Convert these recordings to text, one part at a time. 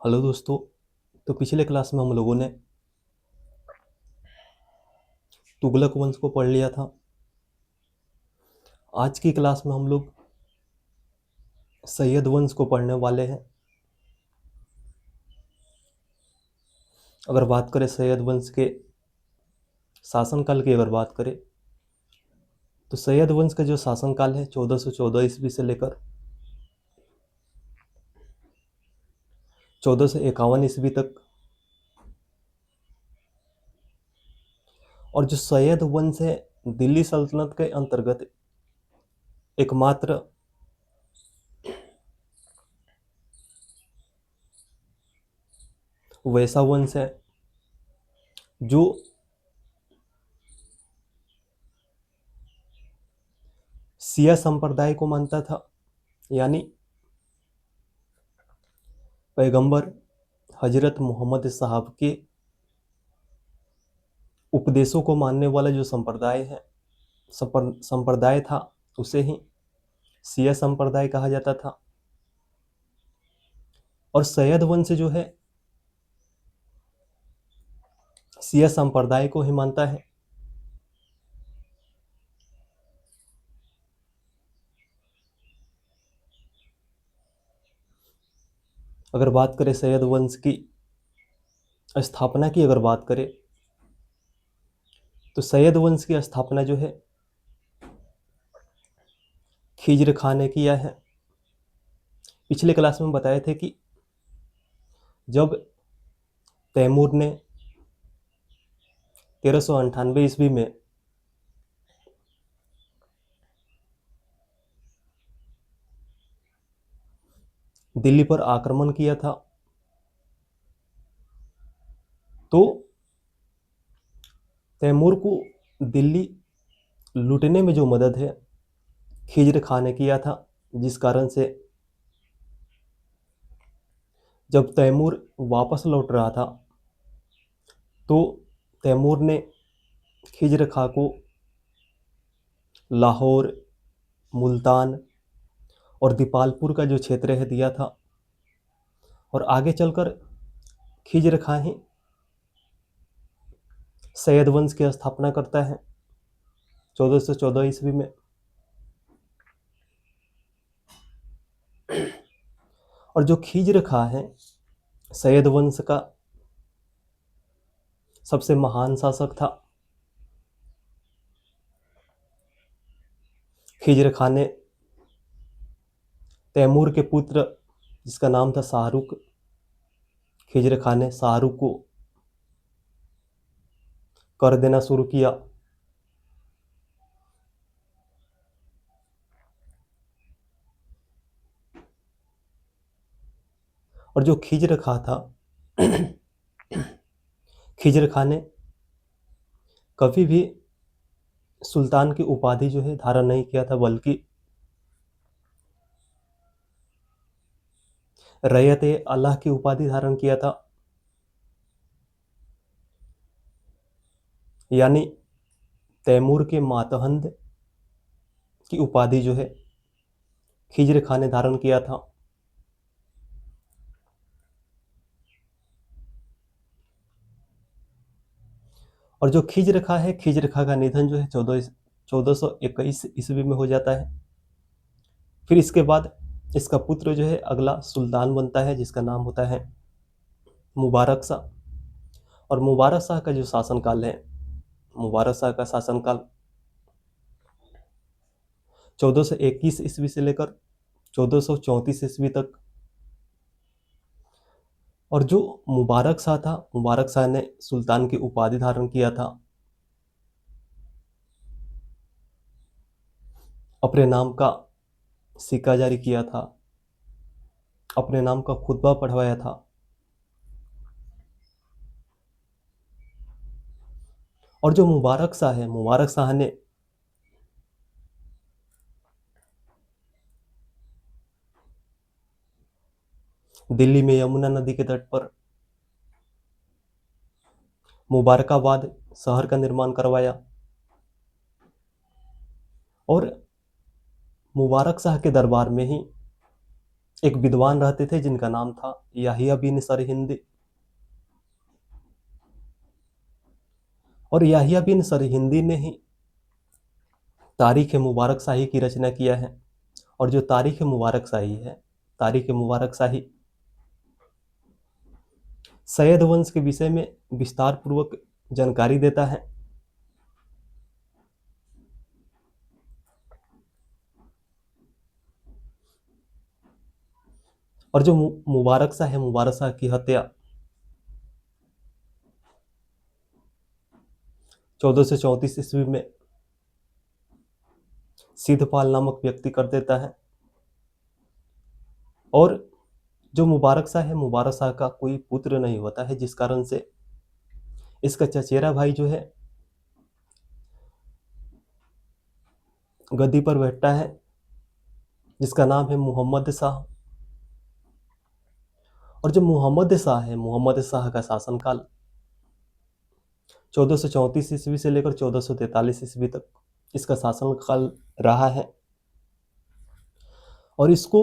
Hello दोस्तों। तो पिछले क्लास में हम लोगों ने तुगलक वंश को पढ़ लिया था। आज की क्लास में हम लोग सैयद वंश को पढ़ने वाले हैं। अगर बात करें सैयद वंश के शासनकाल की, अगर बात करें तो सैयद वंश का जो शासनकाल है 1414 ईस्वी से लेकर 1451 ईस्वी तक। और जो सैयद वंश है दिल्ली सल्तनत के अंतर्गत एकमात्र वैसा वंश है जो शिया संप्रदाय को मानता था, यानी पैगंबर हजरत मोहम्मद साहब के उपदेशों को मानने वाला जो संप्रदाय था उसे ही शिया संप्रदाय कहा जाता था। और सैयद वंश जो है शिया संप्रदाय को ही मानता है। अगर बात करें सैयद वंश की स्थापना की, अगर बात करें तो सैयद वंश की स्थापना जो है खिज्र खां ने किया है। पिछले क्लास में बताए थे कि जब तैमूर ने 1398 ईस्वी में दिल्ली पर आक्रमण किया था तो तैमूर को दिल्ली लूटने में जो मदद है खिज्र खां ने किया था, जिस कारण से जब तैमूर वापस लौट रहा था तो तैमूर ने खिज्र खां को लाहौर, मुल्तान और दीपालपुर का जो क्षेत्र है दिया था। और आगे चलकर खिज्र खां ही सैयद वंश की स्थापना करता है 1414 ईस्वी में। और जो खिज्र खां है सैयद वंश का सबसे महान शासक था। खिज्र खां ने तैमूर के पुत्र जिसका नाम था शाहरुख, खिज्र खां ने शाहरुख को कर देना शुरू किया। और जो खिज्र खां था खिज्र खां ने कभी भी सुल्तान की उपाधि जो है धारण नहीं किया था, बल्कि रैयत ए अल्लाह की उपाधि धारण किया था, यानी तैमूर के मातहत की उपाधि जो है खिज्र खां ने धारण किया था। और जो खिज्र खां है, खिज्र खां का निधन जो है 1421 ईस्वी में हो जाता है। फिर इसके बाद इसका पुत्र जो है अगला सुल्तान बनता है, जिसका नाम होता है मुबारक शाह। और मुबारक शाह का जो शासनकाल है, मुबारक शाह का शासनकाल 1421 ईस्वी से लेकर 1434 ईस्वी तक। और जो मुबारक शाह था, मुबारक शाह ने सुल्तान की उपाधि धारण किया था, अपने नाम का सिक्का जारी किया था, अपने नाम का खुतबा पढ़वाया था। और जो मुबारक शाह है, मुबारक शाह ने दिल्ली में यमुना नदी के तट पर मुबारकाबाद शहर का निर्माण करवाया। और मुबारक शाह के दरबार में ही एक विद्वान रहते थे जिनका नाम था याहिया बिन सरहिंद। और याहिया बिन सरहिंदी ने ही तारीख मुबारक शाही की रचना किया है। और जो तारीख मुबारक शाही है, तारीख मुबारक शाही सैयद वंश के विषय में विस्तार पूर्वक जानकारी देता है। और जो मुबारक शाह है, मुबारक शाह की हत्या 1434 ईस्वी में सिद्धपाल नामक व्यक्ति कर देता है। और जो मुबारक शाह है, मुबारक शाह का कोई पुत्र नहीं होता है, जिस कारण से इसका चचेरा भाई जो है गद्दी पर बैठता है, जिसका नाम है मोहम्मद शाह। और जो मोहम्मद शाह है, मोहम्मद शाह का शासनकाल 1434 ईस्वी से लेकर 1443 ईस्वी तक इसका शासनकाल रहा है। और इसको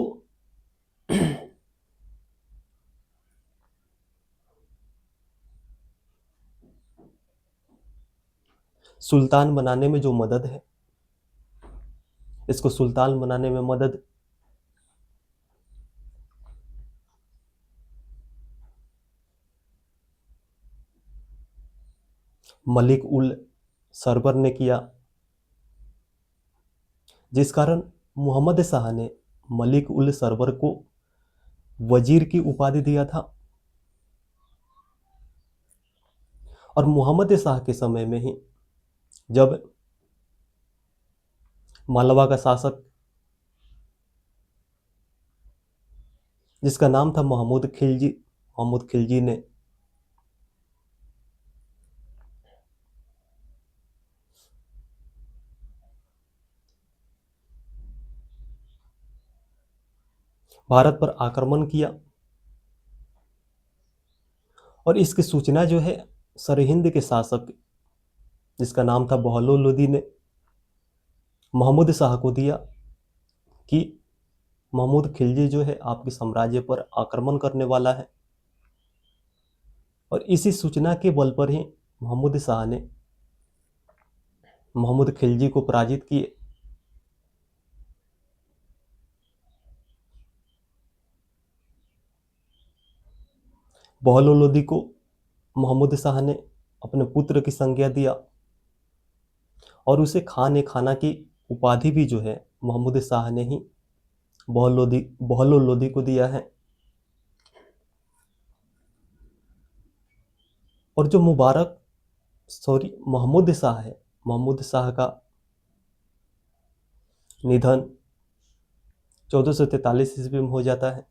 सुल्तान बनाने में जो मदद है, इसको सुल्तान बनाने में मदद मलिक उल सरवर ने किया, जिस कारण मोहम्मद शाह ने मलिक उल सरवर को वजीर की उपाधि दिया था। और मोहम्मद शाह के समय में ही जब मालवा का शासक, जिसका नाम था महमूद खिलजी, महमूद खिलजी ने भारत पर आक्रमण किया। और इसकी सूचना जो है सरहिंद के शासक, जिसका नाम था बहलोल लोदी, ने महमूद शाह को दिया कि महमूद खिलजी जो है आपके साम्राज्य पर आक्रमण करने वाला है। और इसी सूचना के बल पर ही महमूद शाह ने महमूद खिलजी को पराजित किए। बहलोल लोदी को महमूद शाह ने अपने पुत्र की संज्ञा दिया और उसे खान खाना की उपाधि भी जो है महमूद शाह ने ही बहलोल लोदी को दिया है। और जो महमूद शाह है, महमूद शाह का निधन 1443 ईस्वी में हो जाता है।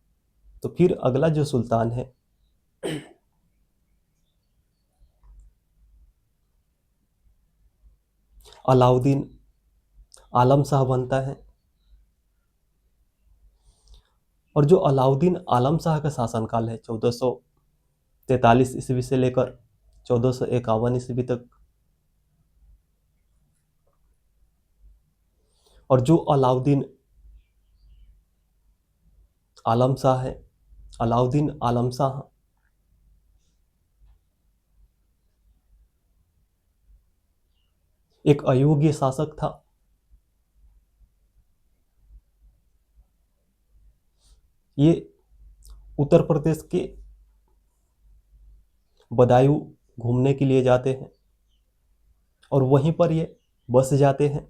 तो फिर अगला जो सुल्तान है अलाउद्दीन आलम शाह बनता है। और जो अलाउद्दीन आलम शाह का शासनकाल है 1443 ईस्वी से लेकर 1451 ईस्वी तक। और जो अलाउद्दीन आलम शाह है, अलाउद्दीन आलम शाह एक अयोग्य शासक था। ये उत्तर प्रदेश के बदायूं घूमने के लिए जाते हैं और वहीं पर ये बस जाते हैं,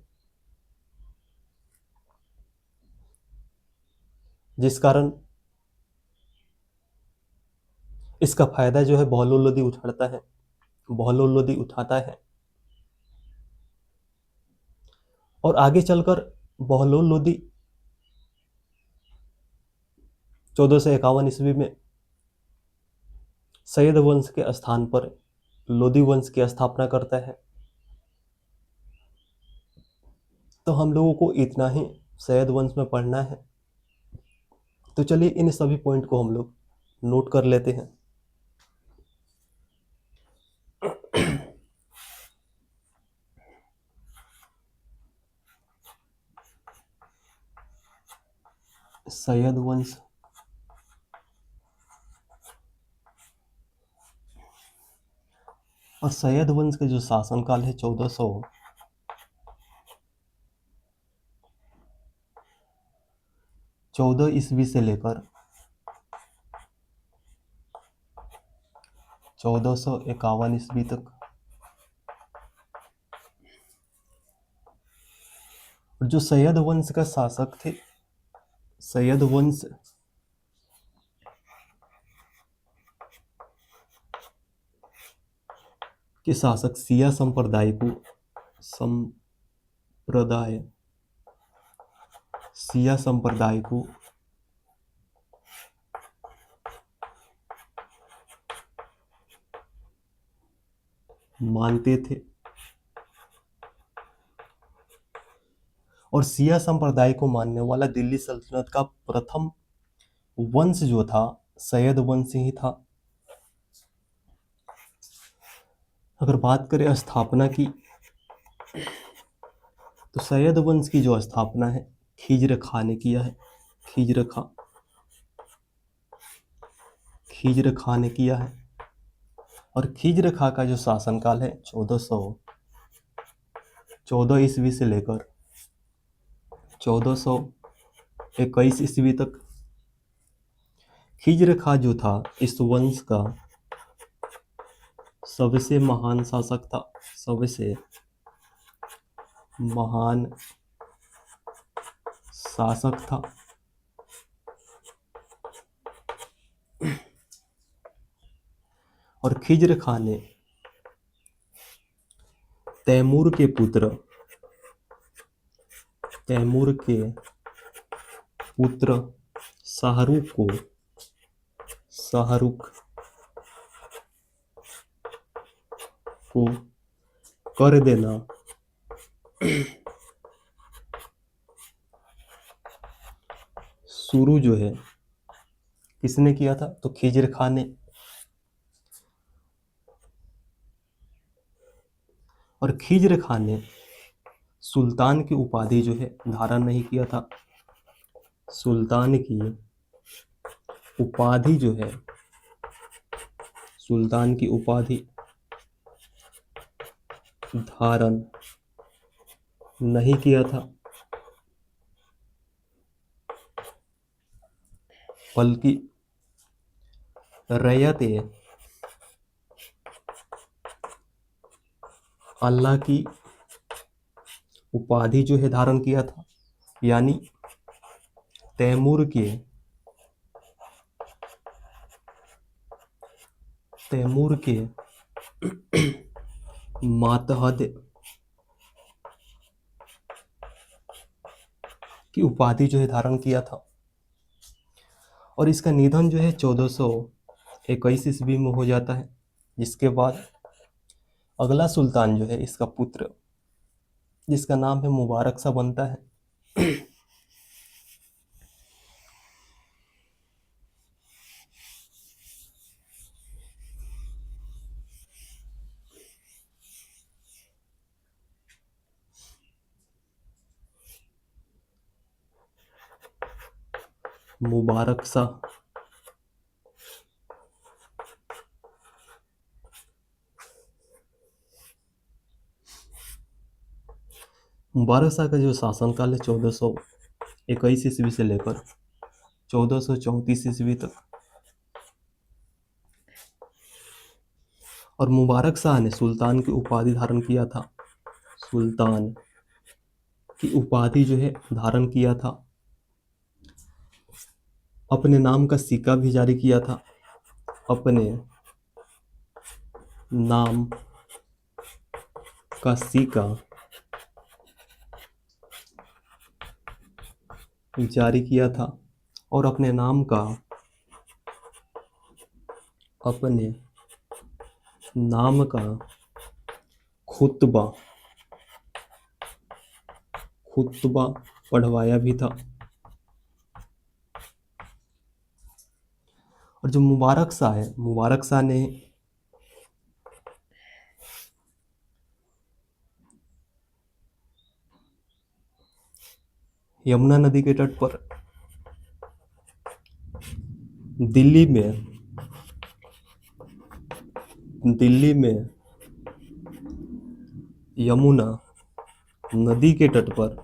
जिस कारण इसका फायदा जो है बहलोल लोदी उठाता है, बहलोल लोदी उठाता है। और आगे चलकर बहलोल लोदी 1451 ईस्वी में सैयद वंश के स्थान पर लोदी वंश की स्थापना करता है। तो हम लोगों को इतना ही सैयद वंश में पढ़ना है। तो चलिए इन सभी पॉइंट को हम लोग नोट कर लेते हैं। सैयद वंश और सैयद वंश का जो शासनकाल है 1414 ईस्वी से लेकर 1451 ईस्वी तक। और जो सैयद वंश का शासक थे, सैयद वंश के शासक शिया संप्रदाय को शिया संप्रदाय को मानते थे। और शिया संप्रदाय को मानने वाला दिल्ली सल्तनत का प्रथम वंश जो था सैयद वंश ही था। अगर बात करें स्थापना की, तो सैयद वंश की जो स्थापना है खिज्र खां ने किया है। खिज्र खां ने किया है। और खिज्र खां का जो शासनकाल है 1414 ईस्वी से लेकर 1421 ईस्वी तक। खिज्र खां जो था इस वंश का सबसे महान शासक था, सबसे महान शासक था। और खिज्र खां ने तैमूर के पुत्र शाहरुख को कर देना शुरू जो है किसने किया था, तो खिज्र खां ने। और खिज्र खां ने सुल्तान की उपाधि जो है धारण नहीं किया था। सुल्तान की उपाधि जो है, सुल्तान की उपाधि धारण नहीं किया था, बल्कि रैयत अल्लाह की उपाधि जो है धारण किया था। यानी तैमूर के मातहत की उपाधि जो है धारण किया था। और इसका निधन जो है 1421 ईस्वी में हो जाता है, जिसके बाद अगला सुल्तान जो है इसका पुत्र, जिसका नाम है मुबारक शाह बनता है। मुबारक शाह का जो शासनकाल है 1421 ईस्वी से लेकर 1434 ईस्वी तक। और मुबारक शाह ने सुल्तान की उपाधि धारण किया था। सुल्तान की उपाधि जो है धारण किया था। अपने नाम का सिक्का भी जारी किया था। अपने नाम का सिक्का जारी किया था। और अपने नाम का खुतबा पढ़वाया भी था। और जो मुबारक शाह है, मुबारक शाह ने यमुना नदी के तट पर दिल्ली में यमुना नदी के तट पर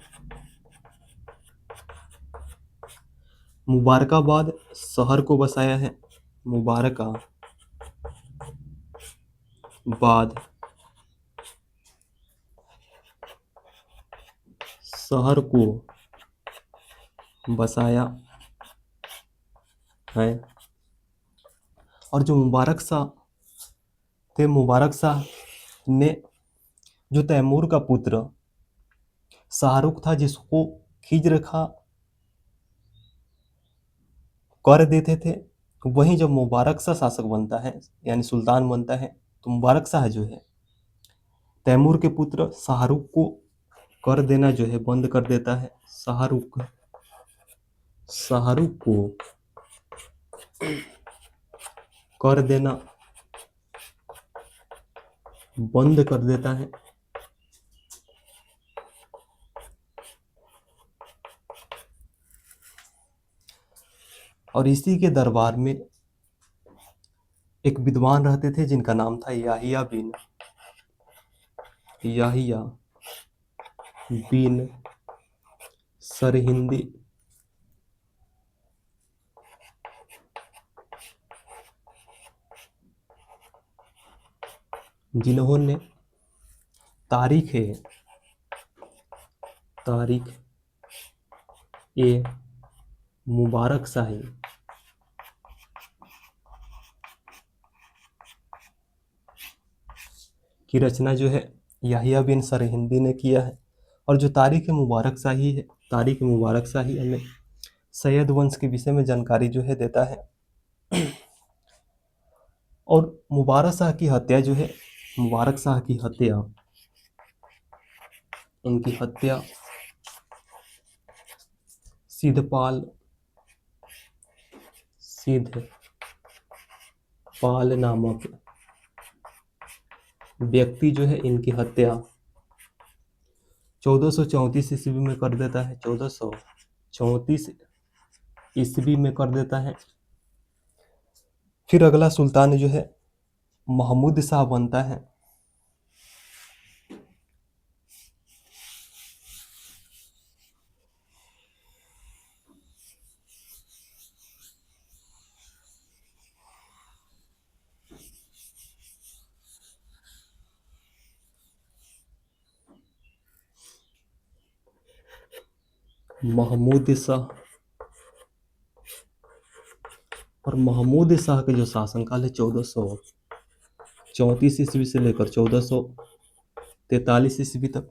मुबारकाबाद शहर को बसाया है। मुबारकाबाद शहर को बसाया है। और जो मुबारक शाह थे, मुबारक शाह ने जो तैमूर का पुत्र शाहरुख था, जिसको खिज्र खां कर देते थे, वहीं जब मुबारक शाह शासक बनता है यानी सुल्तान बनता है, तो मुबारक शाह जो है तैमूर के पुत्र शाहरुख को कर देना जो है बंद कर देता है। शाहरुख को कर देना बंद कर देता है। और इसी के दरबार में एक विद्वान रहते थे जिनका नाम था याहिया बिन सरहिंदी। जिन्होंने तारीख ए मुबारक शाही की रचना जो है याहिया बिन सरहिंदी ने किया है। और जो तारीख मुबारक शाही हमें सैयद वंश के विषय में जानकारी जो है देता है। और मुबारक शाह की हत्या जो है, उनकी हत्या सिद्धपाल नामक व्यक्ति जो है, इनकी हत्या 1434 ईस्वी में कर देता है। 1434 ईस्वी में कर देता है। फिर अगला सुल्तान जो है महमूद शाह बनता है। महमूद शाह, और महमूद शाह के जो शासनकाल है 1434 ईस्वी से लेकर 1443 ईस्वी तक।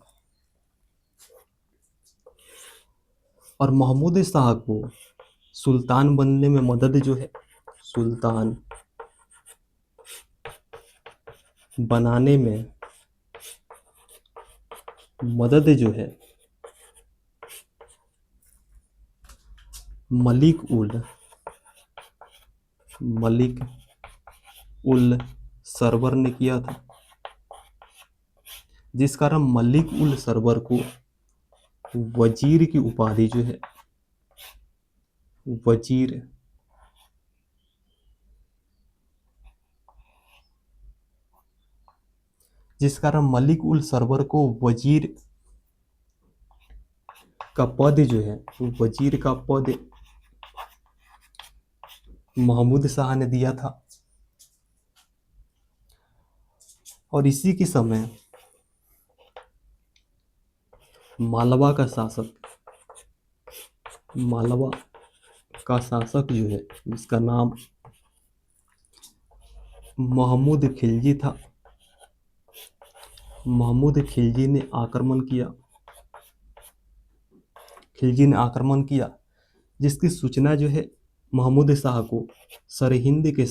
और महमूद शाह को सुल्तान बनने में मदद जो है, सुल्तान बनाने में मदद जो है मलिक उल सरवर ने किया था, जिस कारण मलिक उल सरवर को वजीर की उपाधि जो है, वजीर जिस कारण मलिक उल सरवर को वजीर का पद जो है, वजीर का पद महमूद शाह ने दिया था। और इसी के समय मालवा का शासक जो है, जिसका नाम महमूद खिलजी था, महमूद खिलजी ने आक्रमण किया, जिसकी सूचना जो है महमूद शाह को सरहिंद के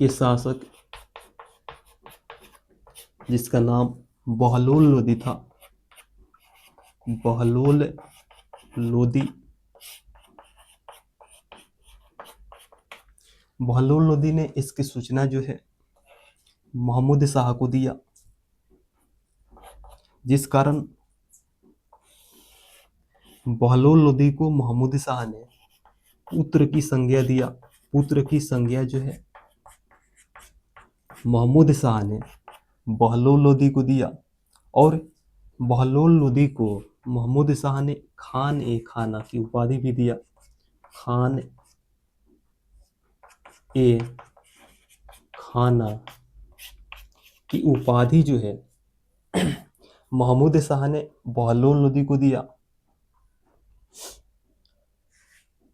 शासक जिसका नाम बहलोल लोदी था, बहलोल लोदी ने इसकी सूचना जो है महमूद शाह को दिया, जिस कारण बहलोल लोदी को महमूद शाह ने पुत्र की संज्ञा दिया। पुत्र की संज्ञा जो है महमूद शाह ने बहलोल लोदी को दिया और बहलोल लोदी को महमूद शाह ने खान ए खाना की उपाधि भी दिया। खान ए खाना की उपाधि जो है महमूद शाह ने बहलोल लोदी को दिया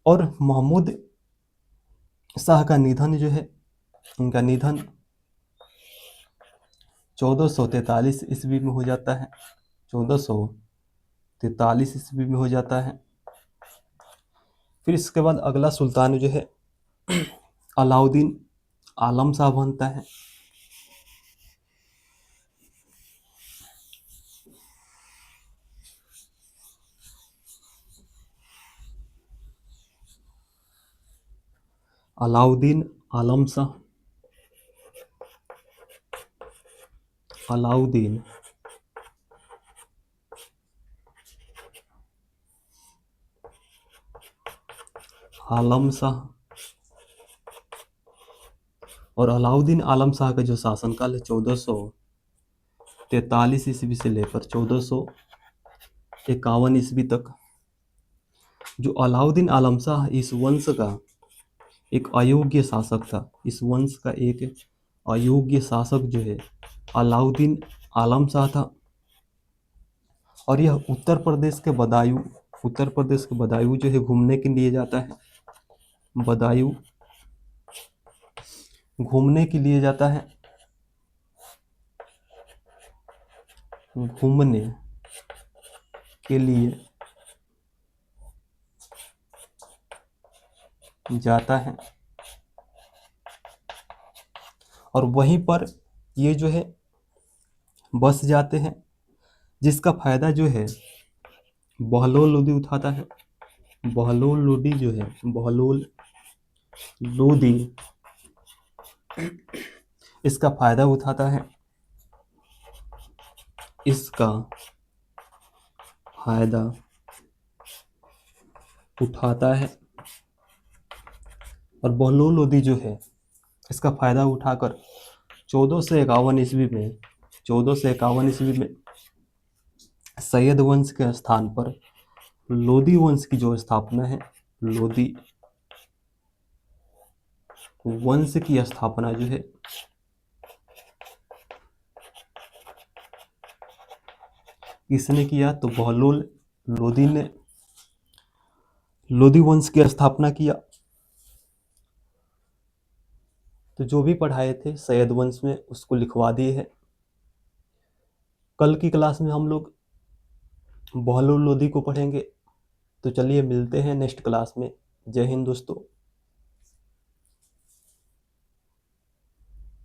और महमूद शाह का निधन जो है, उनका निधन 1443 ईस्वी में हो जाता है। 1443 ईस्वी में हो जाता है। फिर इसके बाद अगला सुल्तान जो है अलाउद्दीन आलम शाह बनता है। अलाउद्दीन आलम शाह, अलाउद्दीन आलम शाह। और अलाउद्दीन आलम शाह का जो शासनकाल है 1443 ईस्वी से लेकर 1451 ईस्वी तक, जो अलाउद्दीन आलम शाह इस वंश का एक अयोग्य शासक था। इस वंश का एक अयोग्य शासक जो है अलाउद्दीन आलम शाह था और यह उत्तर प्रदेश के बदायूं जो है घूमने के लिए जाता है। बदायूं घूमने के लिए जाता है, घूमने के लिए जाता है और वहीं पर ये जो है बस जाते हैं, जिसका फायदा जो है बहलोल लोदी उठाता है। बहलोल लोदी जो है, बहलोल लोदी इसका फायदा उठाता है, इसका फायदा उठाता है और बहलोल लोदी जो है इसका फायदा उठाकर 1451 ईस्वी में सैयद वंश के स्थान पर लोदी वंश की जो स्थापना है, लोदी वंश की स्थापना जो है किसने किया, तो बहलोल लोदी ने लोदी वंश की स्थापना किया। तो जो भी पढ़ाए थे सैयद वंश में उसको लिखवा दिए हैं। कल की क्लास में हम लोग बहलोल लोदी को पढ़ेंगे। तो चलिए मिलते हैं नेक्स्ट क्लास में। जय हिंद दोस्तों।